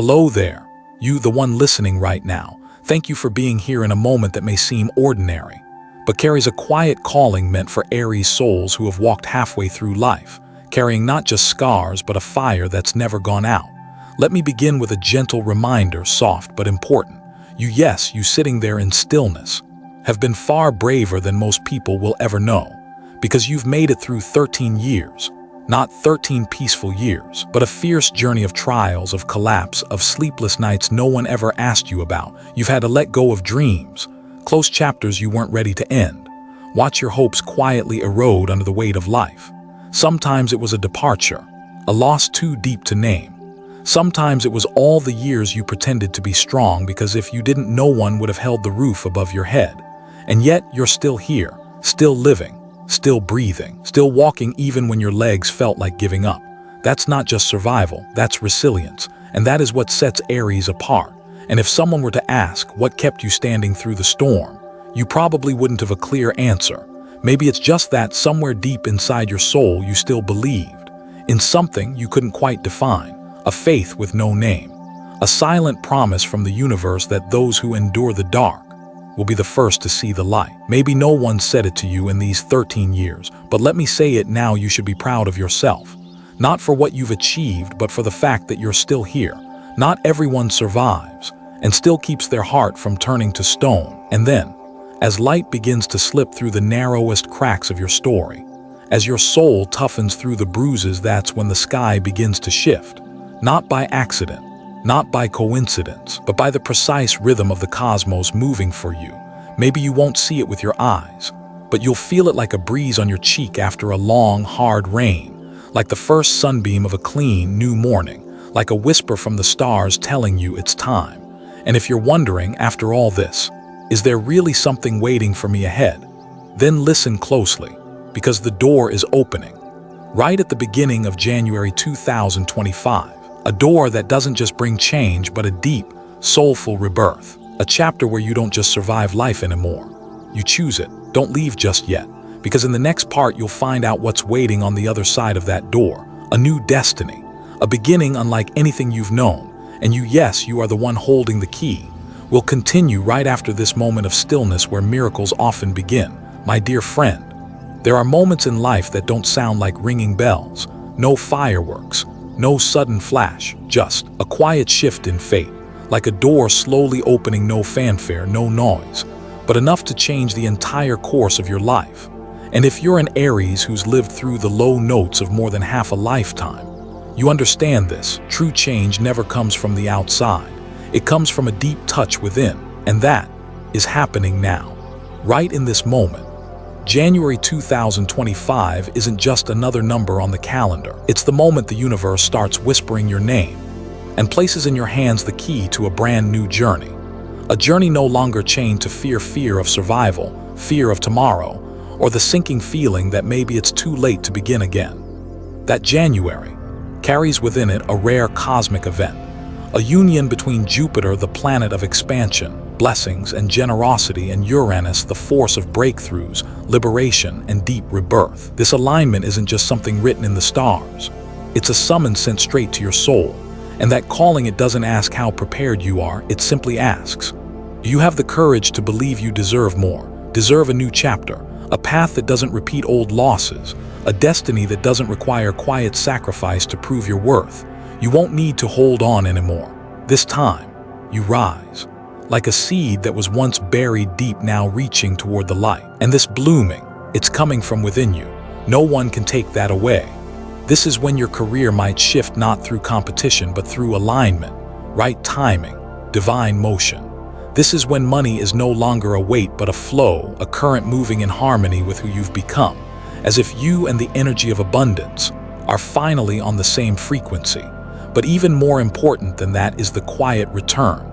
Hello there, you the one listening right now. Thank you for being here in a moment that may seem ordinary, but carries a quiet calling meant for Aries souls who have walked halfway through life, carrying not just scars but a fire that's never gone out. Let me begin with a gentle reminder, soft but important. You sitting there in stillness, have been far braver than most people will ever know, because you've made it through 13 years. Not 13 peaceful years, but a fierce journey of trials, of collapse, of sleepless nights no one ever asked you about. You've had to let go of dreams, close chapters you weren't ready to end. Watch your hopes quietly erode under the weight of life. Sometimes it was a departure, a loss too deep to name. Sometimes it was all the years you pretended to be strong because if you didn't, no one would have held the roof above your head. And yet you're still here, still living, still breathing, still walking even when your legs felt like giving up. That's not just survival, that's resilience. And that is what sets Aries apart. And if someone were to ask what kept you standing through the storm, you probably wouldn't have a clear answer. Maybe it's just that somewhere deep inside your soul you still believed in something you couldn't quite define, a faith with no name, a silent promise from the universe that those who endure the dark will be the first to see the light. Maybe no one said it to you in these 13 years, but let me say it now, you should be proud of yourself. Not for what you've achieved, but for the fact that you're still here. Not everyone survives and still keeps their heart from turning to stone. And then, as light begins to slip through the narrowest cracks of your story, as your soul toughens through the bruises, that's when the sky begins to shift. Not by accident, not by coincidence, but by the precise rhythm of the cosmos moving for you. Maybe you won't see it with your eyes, but you'll feel it like a breeze on your cheek after a long, hard rain, like the first sunbeam of a clean, new morning, like a whisper from the stars telling you it's time. And if you're wondering, after all this, is there really something waiting for me ahead? Then listen closely, because the door is opening. Right at the beginning of January 2025. A door that doesn't just bring change, but a deep, soulful rebirth. A chapter where you don't just survive life anymore. You choose it. Don't leave just yet, because in the next part you'll find out what's waiting on the other side of that door. A new destiny. A beginning unlike anything you've known. And you are the one holding the key. We'll continue right after this moment of stillness where miracles often begin. My dear friend, there are moments in life that don't sound like ringing bells. No fireworks. No sudden flash, just a quiet shift in fate, like a door slowly opening, no fanfare, no noise, but enough to change the entire course of your life. And if you're an Aries who's lived through the low notes of more than half a lifetime, you understand this. True change never comes from the outside. It comes from a deep touch within, and that is happening now, right in this moment. January 2025 isn't just another number on the calendar. It's the moment the universe starts whispering your name and places in your hands the key to a brand new journey. A journey no longer chained to fear of survival, fear of tomorrow, or the sinking feeling that maybe it's too late to begin again. That January carries within it a rare cosmic event, a union between Jupiter, the planet of expansion, blessings and generosity, and Uranus, the force of breakthroughs, liberation, and deep rebirth. This alignment isn't just something written in the stars. It's a summons sent straight to your soul. And that calling, it doesn't ask how prepared you are, it simply asks, do you have the courage to believe you deserve more, deserve a new chapter, a path that doesn't repeat old losses, a destiny that doesn't require quiet sacrifice to prove your worth? You won't need to hold on anymore. This time, you rise. Like a seed that was once buried deep, now reaching toward the light. And this blooming, it's coming from within you. No one can take that away. This is when your career might shift, not through competition, but through alignment, right timing, divine motion. This is when money is no longer a weight, but a flow, a current moving in harmony with who you've become, as if you and the energy of abundance are finally on the same frequency. But even more important than that is the quiet return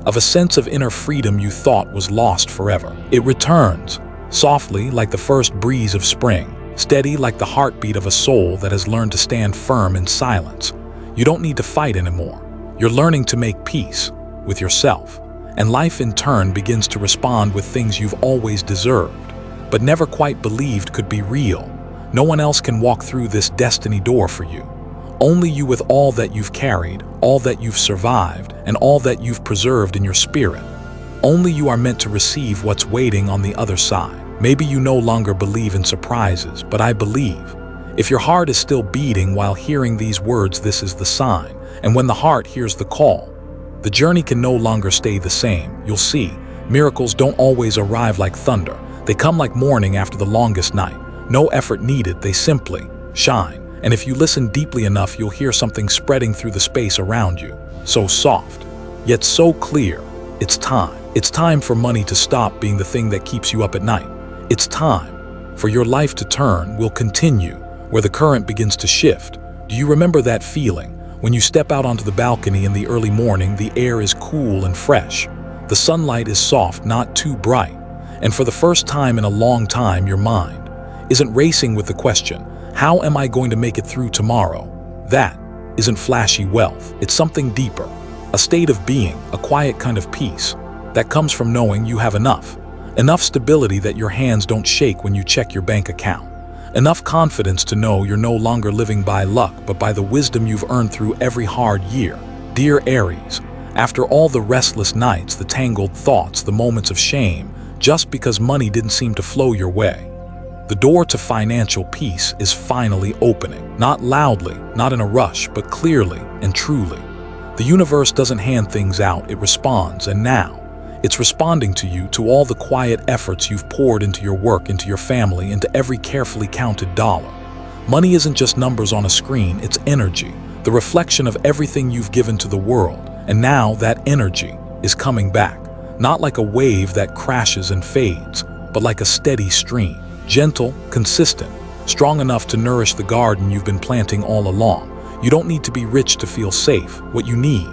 of a sense of inner freedom you thought was lost forever. It returns, softly like the first breeze of spring, steady like the heartbeat of a soul that has learned to stand firm in silence. You don't need to fight anymore. You're learning to make peace with yourself, and life in turn begins to respond with things you've always deserved, but never quite believed could be real. No one else can walk through this destiny door for you. Only you with all that you've carried, all that you've survived, and all that you've preserved in your spirit. Only you are meant to receive what's waiting on the other side. Maybe you no longer believe in surprises, but I believe. If your heart is still beating while hearing these words, this is the sign. And when the heart hears the call, the journey can no longer stay the same. You'll see, miracles don't always arrive like thunder. They come like morning after the longest night. No effort needed, they simply shine. And if you listen deeply enough, you'll hear something spreading through the space around you. So soft, yet so clear. It's time. It's time for money to stop being the thing that keeps you up at night. It's time for your life to turn, will continue, where the current begins to shift. Do you remember that feeling? When you step out onto the balcony in the early morning, the air is cool and fresh. The sunlight is soft, not too bright. And for the first time in a long time, your mind isn't racing with the question, how am I going to make it through tomorrow? That isn't flashy wealth. It's something deeper, a state of being, a quiet kind of peace that comes from knowing you have enough stability that your hands don't shake when you check your bank account. Enough confidence to know you're no longer living by luck, but by the wisdom you've earned through every hard year. Dear Aries, after all the restless nights, the tangled thoughts, the moments of shame, just because money didn't seem to flow your way, the door to financial peace is finally opening. Not loudly, not in a rush, but clearly and truly. The universe doesn't hand things out, it responds, and now, it's responding to you, to all the quiet efforts you've poured into your work, into your family, into every carefully counted dollar. Money isn't just numbers on a screen, it's energy, the reflection of everything you've given to the world. And now that energy is coming back, not like a wave that crashes and fades, but like a steady stream, gentle, consistent, strong enough to nourish the garden you've been planting all along. You don't need to be rich to feel safe. What you need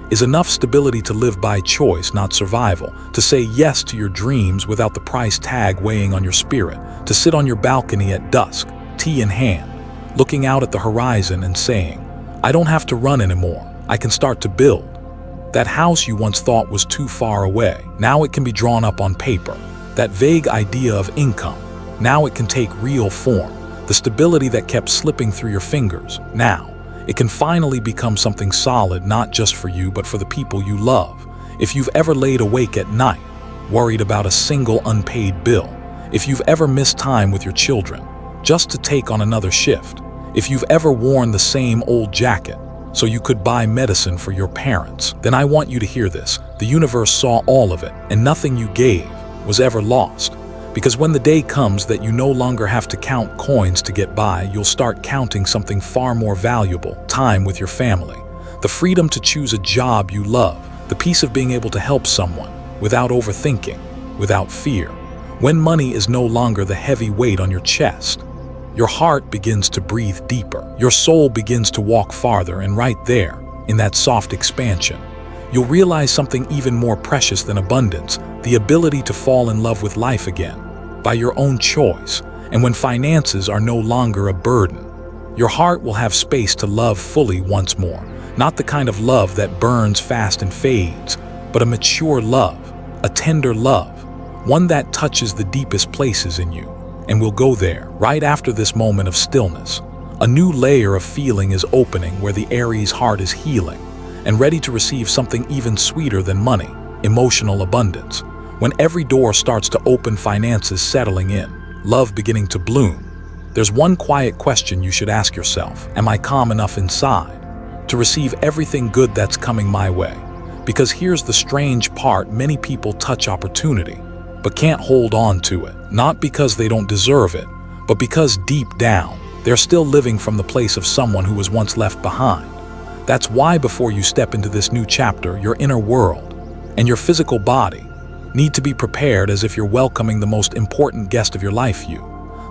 is enough stability to live by choice, not survival, to say yes to your dreams without the price tag weighing on your spirit, to sit on your balcony at dusk, tea in hand, looking out at the horizon and saying, I don't have to run anymore, I can start to build. That house you once thought was too far away, now it can be drawn up on paper. That vague idea of income, now it can take real form. The stability that kept slipping through your fingers, now it can finally become something solid, not just for you, but for the people you love. If you've ever laid awake at night, worried about a single unpaid bill, if you've ever missed time with your children, just to take on another shift, if you've ever worn the same old jacket so you could buy medicine for your parents, then I want you to hear this. The universe saw all of it, and nothing you gave was ever lost. Because when the day comes that you no longer have to count coins to get by, you'll start counting something far more valuable, time with your family. The freedom to choose a job you love, the peace of being able to help someone without overthinking, without fear. When money is no longer the heavy weight on your chest, your heart begins to breathe deeper. Your soul begins to walk farther, and right there, in that soft expansion, you'll realize something even more precious than abundance, the ability to fall in love with life again, by your own choice. And when finances are no longer a burden, your heart will have space to love fully once more. Not the kind of love that burns fast and fades, but a mature love, a tender love, one that touches the deepest places in you. And we'll go there right after this moment of stillness. A new layer of feeling is opening where the Aries heart is healing and ready to receive something even sweeter than money, emotional abundance. When every door starts to open, finances settling in, love beginning to bloom, there's one quiet question you should ask yourself. Am I calm enough inside to receive everything good that's coming my way? Because here's the strange part, many people touch opportunity, but can't hold on to it. Not because they don't deserve it, but because deep down, they're still living from the place of someone who was once left behind. That's why before you step into this new chapter, your inner world and your physical body need to be prepared as if you're welcoming the most important guest of your life, you,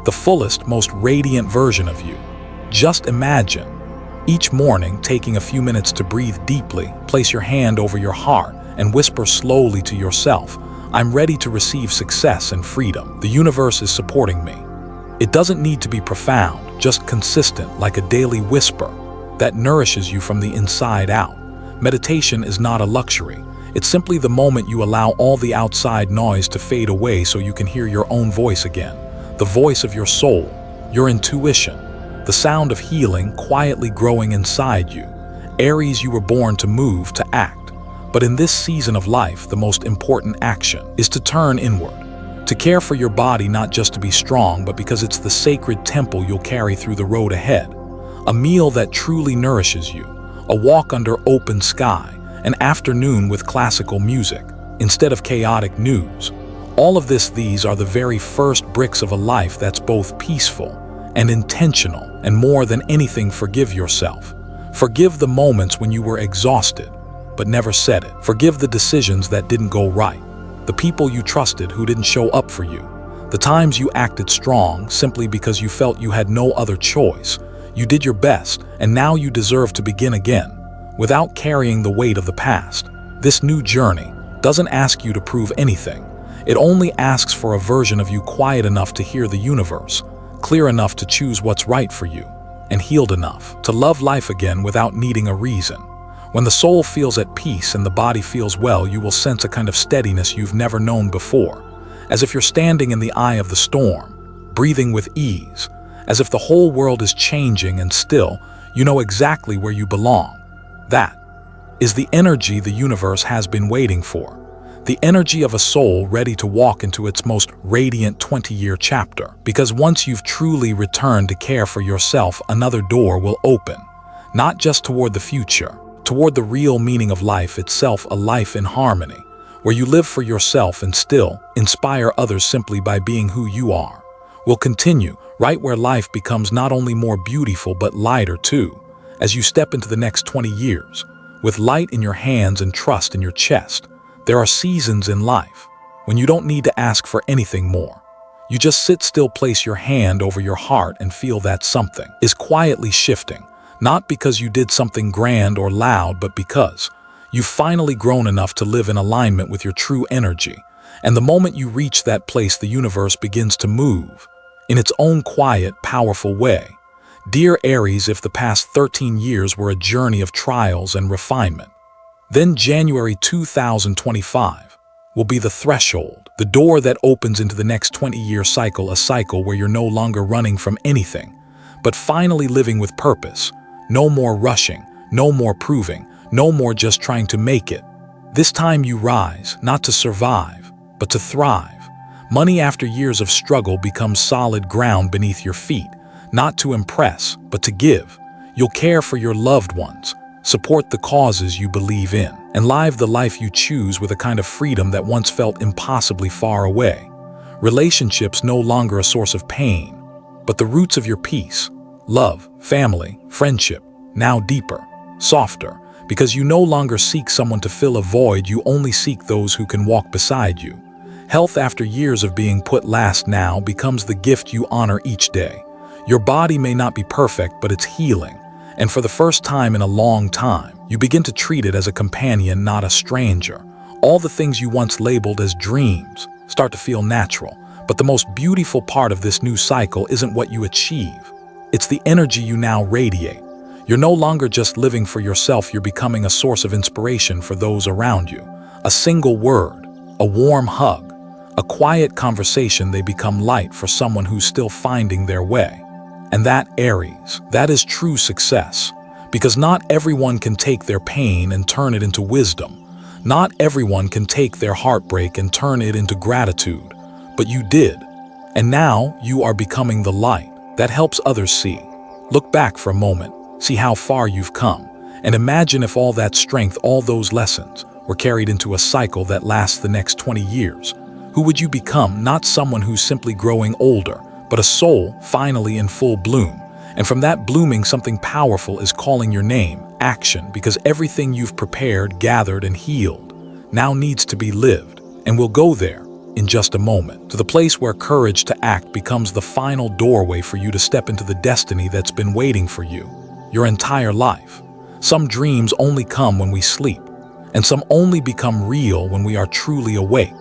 the fullest, most radiant version of you. Just imagine each morning taking a few minutes to breathe deeply, place your hand over your heart, and whisper slowly to yourself, I'm ready to receive success and freedom. The universe is supporting me. It doesn't need to be profound, just consistent, like a daily whisper that nourishes you from the inside out. Meditation is not a luxury. It's simply the moment you allow all the outside noise to fade away so you can hear your own voice again. The voice of your soul, your intuition, the sound of healing quietly growing inside you. Aries, you were born to move, to act. But in this season of life, the most important action is to turn inward, to care for your body, not just to be strong, but because it's the sacred temple you'll carry through the road ahead. A meal that truly nourishes you, a walk under open sky, an afternoon with classical music, instead of chaotic news. All of these are the very first bricks of a life that's both peaceful and intentional, and more than anything, forgive yourself. Forgive the moments when you were exhausted, but never said it. Forgive the decisions that didn't go right, the people you trusted who didn't show up for you, the times you acted strong simply because you felt you had no other choice. You did your best, and now you deserve to begin again, without carrying the weight of the past. This new journey doesn't ask you to prove anything. It only asks for a version of you quiet enough to hear the universe, clear enough to choose what's right for you, and healed enough to love life again without needing a reason. When the soul feels at peace and the body feels well, you will sense a kind of steadiness you've never known before, as if you're standing in the eye of the storm, breathing with ease, as if the whole world is changing and still, you know exactly where you belong. That is the energy the universe has been waiting for. The energy of a soul ready to walk into its most radiant 20-year chapter. Because once you've truly returned to care for yourself, another door will open. Not just toward the future, toward the real meaning of life itself, a life in harmony, where you live for yourself and still inspire others simply by being who you are. Will continue right where life becomes not only more beautiful but lighter too, as you step into the next 20 years, with light in your hands and trust in your chest. There are seasons in life when you don't need to ask for anything more. You just sit still, place your hand over your heart, and feel that something is quietly shifting, not because you did something grand or loud, but because you've finally grown enough to live in alignment with your true energy. And the moment you reach that place, the universe begins to move in its own quiet, powerful way. Dear Aries, if the past 13 years were a journey of trials and refinement, then January 2025 will be the threshold, the door that opens into the next 20-year cycle, a cycle where you're no longer running from anything, but finally living with purpose. No more rushing, no more proving, no more just trying to make it. This time you rise, not to survive, but to thrive. Money after years of struggle becomes solid ground beneath your feet, not to impress, but to give. You'll care for your loved ones, support the causes you believe in, and live the life you choose with a kind of freedom that once felt impossibly far away. Relationships no longer a source of pain, but the roots of your peace. Love, family, friendship, now deeper, softer, because you no longer seek someone to fill a void, you only seek those who can walk beside you. Health after years of being put last now becomes the gift you honor each day. Your body may not be perfect, but it's healing. And for the first time in a long time, you begin to treat it as a companion, not a stranger. All the things you once labeled as dreams start to feel natural. But the most beautiful part of this new cycle isn't what you achieve. It's the energy you now radiate. You're no longer just living for yourself, you're becoming a source of inspiration for those around you. A single word, a warm hug, a quiet conversation, they become light for someone who's still finding their way. And that, Aries, that is true success. Because not everyone can take their pain and turn it into wisdom. Not everyone can take their heartbreak and turn it into gratitude. But you did. And now you are becoming the light that helps others see. Look back for a moment, see how far you've come, and imagine if all that strength, all those lessons, were carried into a cycle that lasts the next 20 years. Who would you become? Not someone who's simply growing older, but a soul finally in full bloom. And from that blooming, something powerful is calling your name, action, because everything you've prepared, gathered, and healed now needs to be lived. And we'll go there in just a moment, to the place where courage to act becomes the final doorway for you to step into the destiny that's been waiting for you your entire life. Some dreams only come when we sleep, and some only become real when we are truly awake.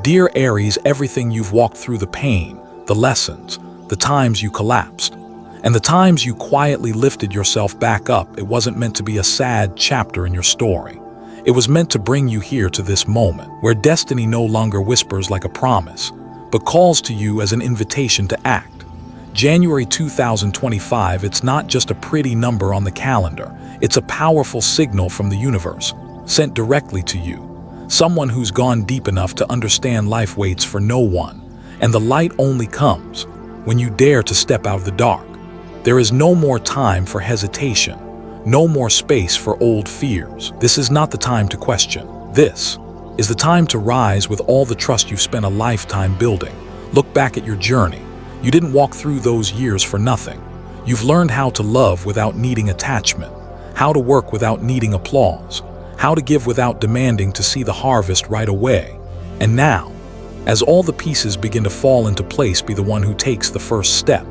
Dear Aries, everything you've walked through, the pain, the lessons, the times you collapsed, and the times you quietly lifted yourself back up, it wasn't meant to be a sad chapter in your story. It was meant to bring you here to this moment, where destiny no longer whispers like a promise, but calls to you as an invitation to act. January 2025, it's not just a pretty number on the calendar. It's a powerful signal from the universe, sent directly to you. Someone who's gone deep enough to understand life waits for no one, and the light only comes when you dare to step out of the dark. There is no more time for hesitation, no more space for old fears. This is not the time to question. This is the time to rise with all the trust you've spent a lifetime building. Look back at your journey. You didn't walk through those years for nothing. You've learned how to love without needing attachment, how to work without needing applause, how to give without demanding to see the harvest right away. And now, as all the pieces begin to fall into place, be the one who takes the first step.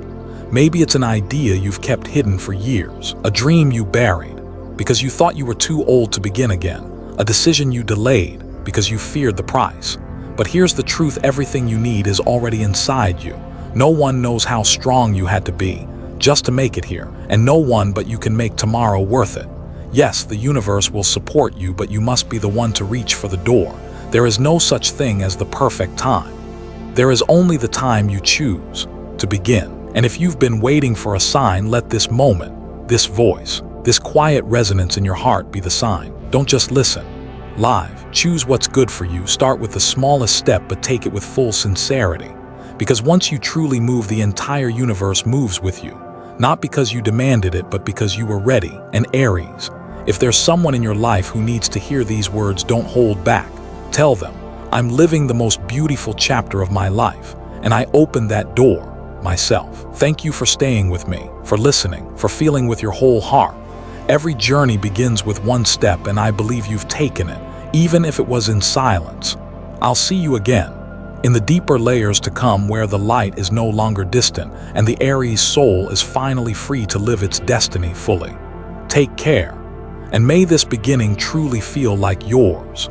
Maybe it's an idea you've kept hidden for years, a dream you buried because you thought you were too old to begin again, a decision you delayed because you feared the price. But here's the truth: everything you need is already inside you. No one knows how strong you had to be just to make it here, and no one but you can make tomorrow worth it. Yes, the universe will support you, but you must be the one to reach for the door. There is no such thing as the perfect time. There is only the time you choose to begin. And if you've been waiting for a sign, let this moment, this voice, this quiet resonance in your heart be the sign. Don't just listen. Live. Choose what's good for you. Start with the smallest step, but take it with full sincerity. Because once you truly move, the entire universe moves with you. Not because you demanded it, but because you were ready. And Aries, if there's someone in your life who needs to hear these words, don't hold back. Tell them, I'm living the most beautiful chapter of my life, and I opened that door myself. Thank you for staying with me, for listening, for feeling with your whole heart. Every journey begins with one step, and I believe you've taken it, even if it was in silence. I'll see you again in the deeper layers to come, where the light is no longer distant and the Aries soul is finally free to live its destiny fully. Take care, and may this beginning truly feel like yours.